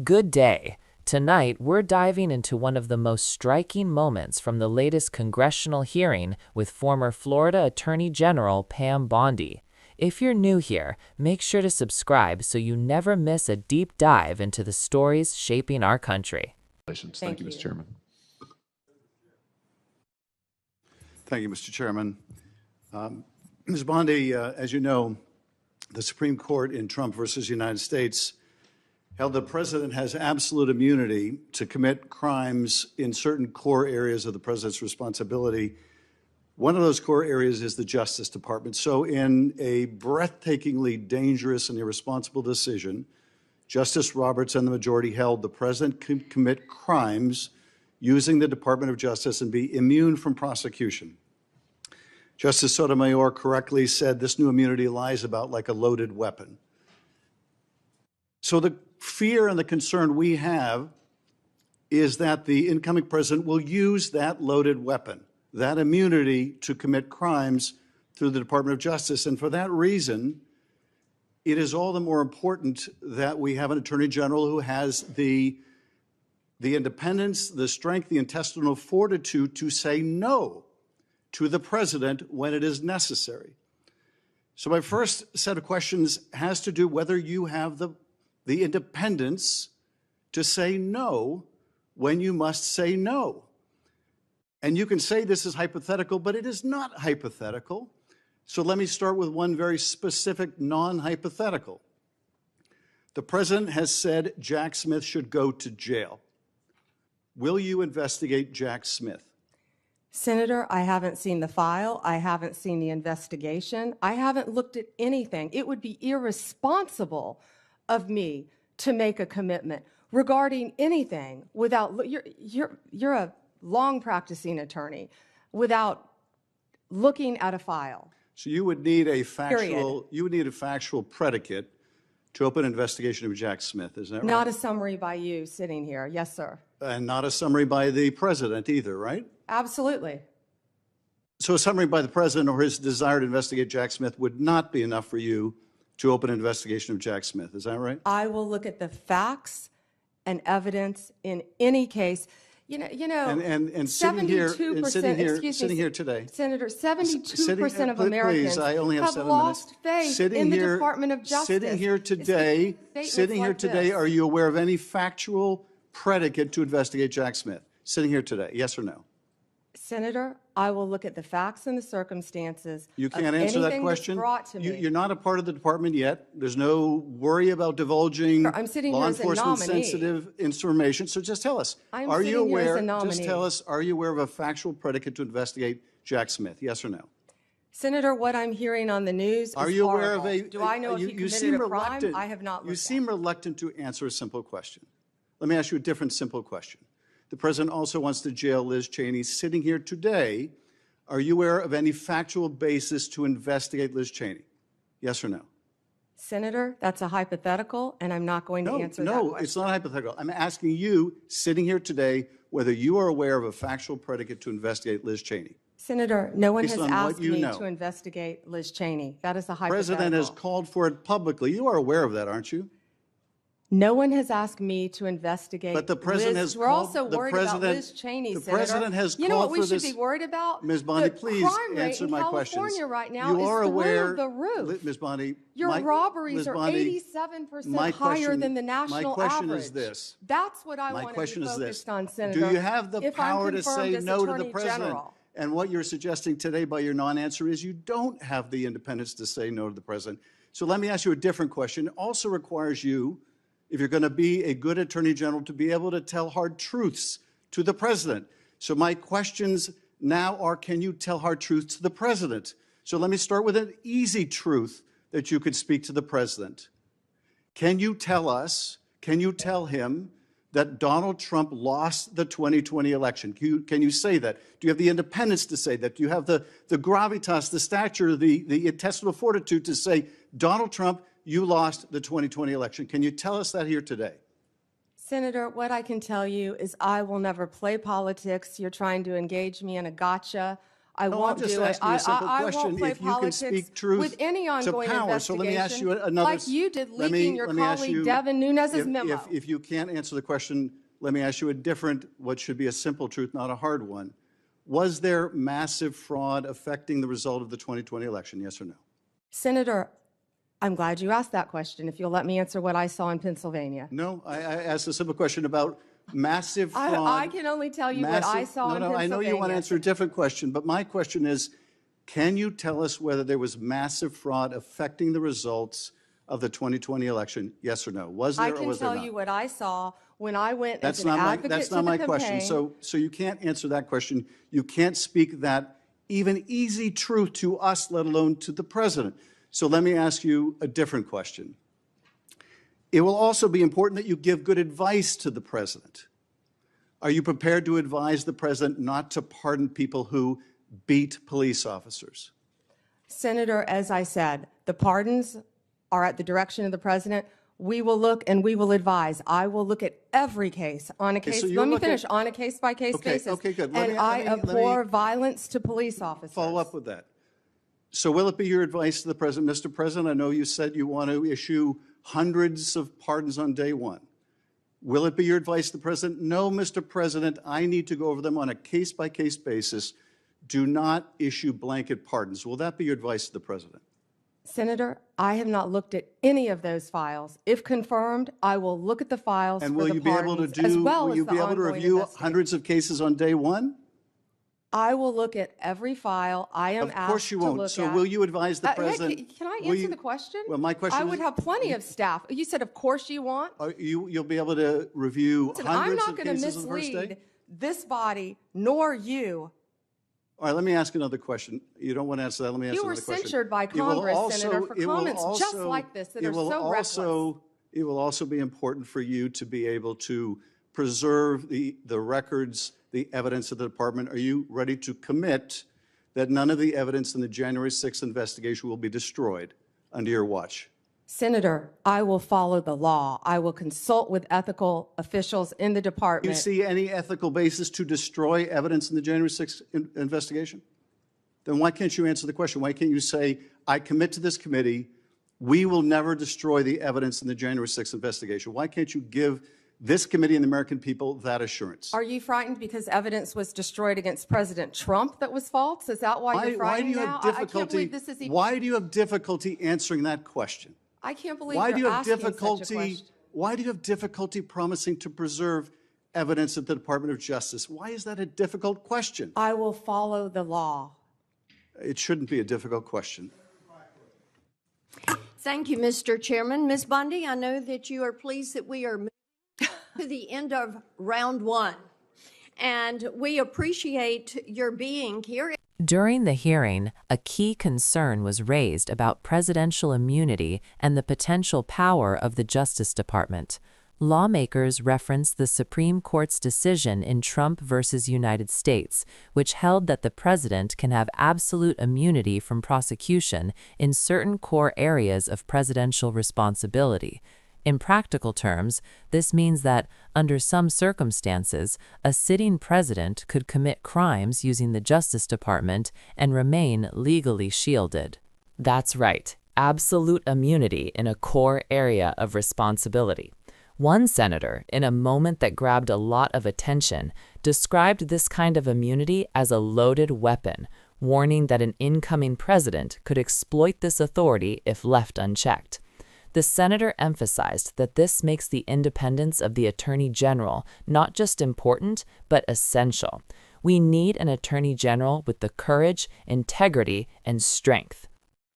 Good day. Tonight, we're diving into one of the most striking moments from the latest congressional hearing with former Florida Attorney General Pam Bondi. If you're new here, make sure to subscribe so you never miss a deep dive into the stories shaping our country. Thank you, Mr. Chairman. Thank you, Mr. Chairman. Ms. Bondi, as you know, the Supreme Court in Trump versus United States held the president has absolute immunity to commit crimes in certain core areas of the president's responsibility. One of those core areas is the Justice Department. So in a breathtakingly dangerous and irresponsible decision, Justice Roberts and the majority held the president could commit crimes using the Department of Justice and be immune from prosecution. Justice Sotomayor correctly said this new immunity lies about like a loaded weapon. So the fear and the concern we have is that the incoming president will use that loaded weapon, that immunity, to commit crimes through the Department of Justice. And for that reason, it is all the more important that we have an attorney general who has the independence, the strength, the intestinal fortitude to say no to the president when it is necessary. So my first set of questions has to do whether you have the independence to say no when you must say no. And you can say this is hypothetical, but it is not hypothetical. So let me start with one very specific non-hypothetical. The president has said Jack Smith should go to jail. Will you investigate Jack Smith? Senator, I haven't seen the file. I haven't seen the investigation. I haven't looked at anything. It would be irresponsible of me to make a commitment regarding anything without, you're a long practicing attorney, without looking at a file. So you would need a factual predicate to open an investigation of Jack Smith, is that right? Not a summary by you sitting here. Yes, sir. And not a summary by the president either, right? Absolutely. So a summary by the president or his desire to investigate Jack Smith would not be enough for you to open an investigation of Jack Smith, is that right? I will look at the facts and evidence in any case. And sitting here today, Senator, 72% of Americans have lost faith in the Department of Justice. Sitting here today, are you aware of any factual predicate to investigate Jack Smith? Sitting here today, yes or no? Senator, I will look at the facts and the circumstances. You can't answer that question. You're not a part of the department yet. There's no worry about divulging law enforcement sensitive information. So just tell us, are you aware of a factual predicate to investigate Jack Smith? Yes or no? Senator, what I'm hearing on the news is Are you aware horrible. of Do I know if he committed a crime? I have not looked You seem reluctant to answer a simple question. Let me ask you a different simple question. The president also wants to jail Liz Cheney. Sitting here today, are you aware of any factual basis to investigate Liz Cheney? Yes or no? Senator, that's a hypothetical, and I'm not going to answer that question. No, it's not hypothetical. I'm asking you, sitting here today, whether you are aware of a factual predicate to investigate Liz Cheney. Senator, no one has asked me to investigate Liz Cheney. That is a hypothetical. The president has called for it publicly. You are aware of that, aren't you? No one has asked me to investigate. But the president Liz. We're also worried about Liz Cheney, Senator. The president has You know what called we for should be worried about? Ms. Bondi, please answer my questions. California right now You are is aware, through the roof. Ms. Bondi, Your robberies are 87% higher than the national average. My question is this. That's what I want to be focused on, Senator. Do you have the power to say no to the president? And what you're suggesting today by your non-answer is you don't have the independence to say no to the president. So let me ask you a different question. It also requires you, if you're going to be a good attorney general, to be able to tell hard truths to the president. So my questions now are, can you tell hard truths to the president? So let me start with an easy truth that you could speak to the president. Can you tell us, can you tell him that Donald Trump lost the 2020 election? Can you say that? Do you have the independence to say that? Do you have the gravitas, the stature, the intestinal fortitude to say, Donald Trump, you lost the 2020 election? Can you tell us that here today? Senator, what I can tell you is I will never play politics. You're trying to engage me in a gotcha. I No, I'm won't just do it. asking you a simple I question. won't play If you can politics speak truth with any to ongoing power. So let me ask you investigation, another. like you did let me- leaking your let me ask colleague you- Devin Nunes's memo. If you can't answer the question, let me ask you a different, what should be a simple truth, not a hard one. Was there massive fraud affecting the result of the 2020 election? Yes or no? Senator, I'm glad you asked that question. If you'll let me answer what I saw in Pennsylvania. No, I asked a simple question about massive fraud. I can only tell you what I saw in Pennsylvania. I know you want to answer a different question, but my question is, can you tell us whether there was massive fraud affecting the results of the 2020 election? Yes or no? Was there I or can was there tell not? you what I saw when I went That's as an not my, advocate that's to not the my campaign. question. So you can't answer that question. You can't speak that even easy truth to us, let alone to the president. So let me ask you a different question. It will also be important that you give good advice to the president. Are you prepared to advise the president not to pardon people who beat police officers? Senator, as I said, the pardons are at the direction of the president. We will look and we will advise. I will look at every case on a case. so Let me you'll finish. look On a case-by-case Okay, basis. okay, good. And I abhor violence to police officers. Follow up with that. So will it be your advice to the president, Mr. President, I know you said you want to issue hundreds of pardons on day one. Will it be your advice to the president? No, Mr. President, I need to go over them on a case-by-case basis. Do not issue blanket pardons. Will that be your advice to the president? Senator, I have not looked at any of those files. If confirmed, I will look at the files And for will the you be able to pardons, as well will as you the be able to ongoing review investigation. hundreds of cases on day one? I will look at every file I am Of course asked you to won't. look So at. will you advise the Hey, president? can I will answer you- the question? Well, my question I is- would have plenty of staff. You said, of course you want. You'll be able to review Listen, I'm hundreds not of going to cases on the first day? mislead this body nor you. All right, let me ask another question. You don't want to answer that. Let me ask You were another question. censured by It will Congress, also- Senator, for it will comments just also- like this that it are will so reckless. It will also be important for you to be able to preserve the records, the evidence of the department. Are you ready to commit that none of the evidence in the January 6th investigation will be destroyed under your watch? Senator, I will follow the law. I will consult with ethical officials in the Do you department. see any ethical basis to destroy evidence in the January 6th investigation? Then why can't you answer the question? Why can't you say, I commit to this committee, we will never destroy the evidence in the January 6th investigation? Why can't you give this committee and the American people that assurance? Are you frightened because evidence was destroyed against President Trump that was false? Is that why you're Why do frightened you now? have I can't difficulty? believe this is even. Why do you have difficulty answering that question? I can't believe Why do you you're have asking such a difficulty? question. Why do you have difficulty promising to preserve evidence at the Department of Justice? Why is that a difficult question? I will follow the law. It shouldn't be a difficult question. Thank you, Mr. Chairman. Ms. Bondi, I know that you are pleased that we are moving to the end of round one, and we appreciate your being here. During the hearing, a key concern was raised about presidential immunity and the potential power of the Justice Department. Lawmakers referenced the Supreme Court's decision in Trump versus United States, which held that the president can have absolute immunity from prosecution in certain core areas of presidential responsibility. In practical terms, this means that, under some circumstances, a sitting president could commit crimes using the Justice Department and remain legally shielded. That's right, absolute immunity in a core area of responsibility. One senator, in a moment that grabbed a lot of attention, described this kind of immunity as a loaded weapon, warning that an incoming president could exploit this authority if left unchecked. The senator emphasized that this makes the independence of the Attorney General not just important, but essential. We need an Attorney General with the courage, integrity, and strength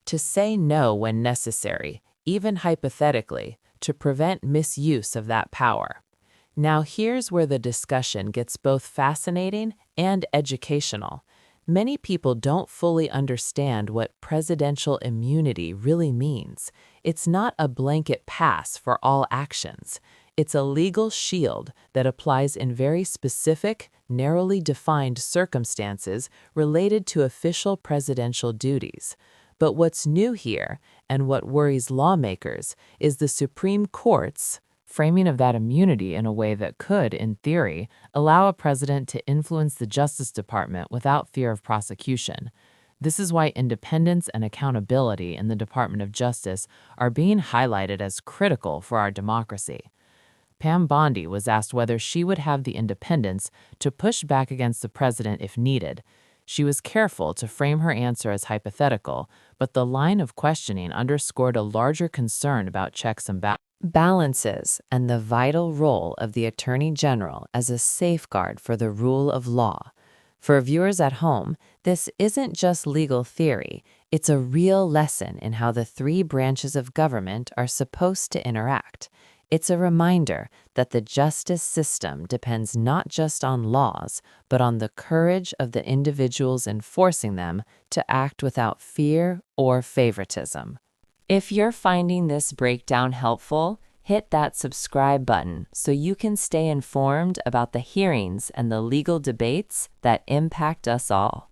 to say no when necessary, even hypothetically, to prevent misuse of that power. Now here's where the discussion gets both fascinating and educational. Many people don't fully understand what presidential immunity really means. It's not a blanket pass for all actions. It's a legal shield that applies in very specific, narrowly defined circumstances related to official presidential duties. But what's new here, and what worries lawmakers, is the Supreme Court's framing of that immunity in a way that could, in theory, allow a president to influence the Justice Department without fear of prosecution. This is why independence and accountability in the Department of Justice are being highlighted as critical for our democracy. Pam Bondi was asked whether she would have the independence to push back against the president if needed. She was careful to frame her answer as hypothetical, but the line of questioning underscored a larger concern about checks and balances and the vital role of the Attorney General as a safeguard for the rule of law. For viewers at home, this isn't just legal theory, it's a real lesson in how the three branches of government are supposed to interact. It's a reminder that the justice system depends not just on laws, but on the courage of the individuals enforcing them to act without fear or favoritism. If you're finding this breakdown helpful, hit that subscribe button so you can stay informed about the hearings and the legal debates that impact us all.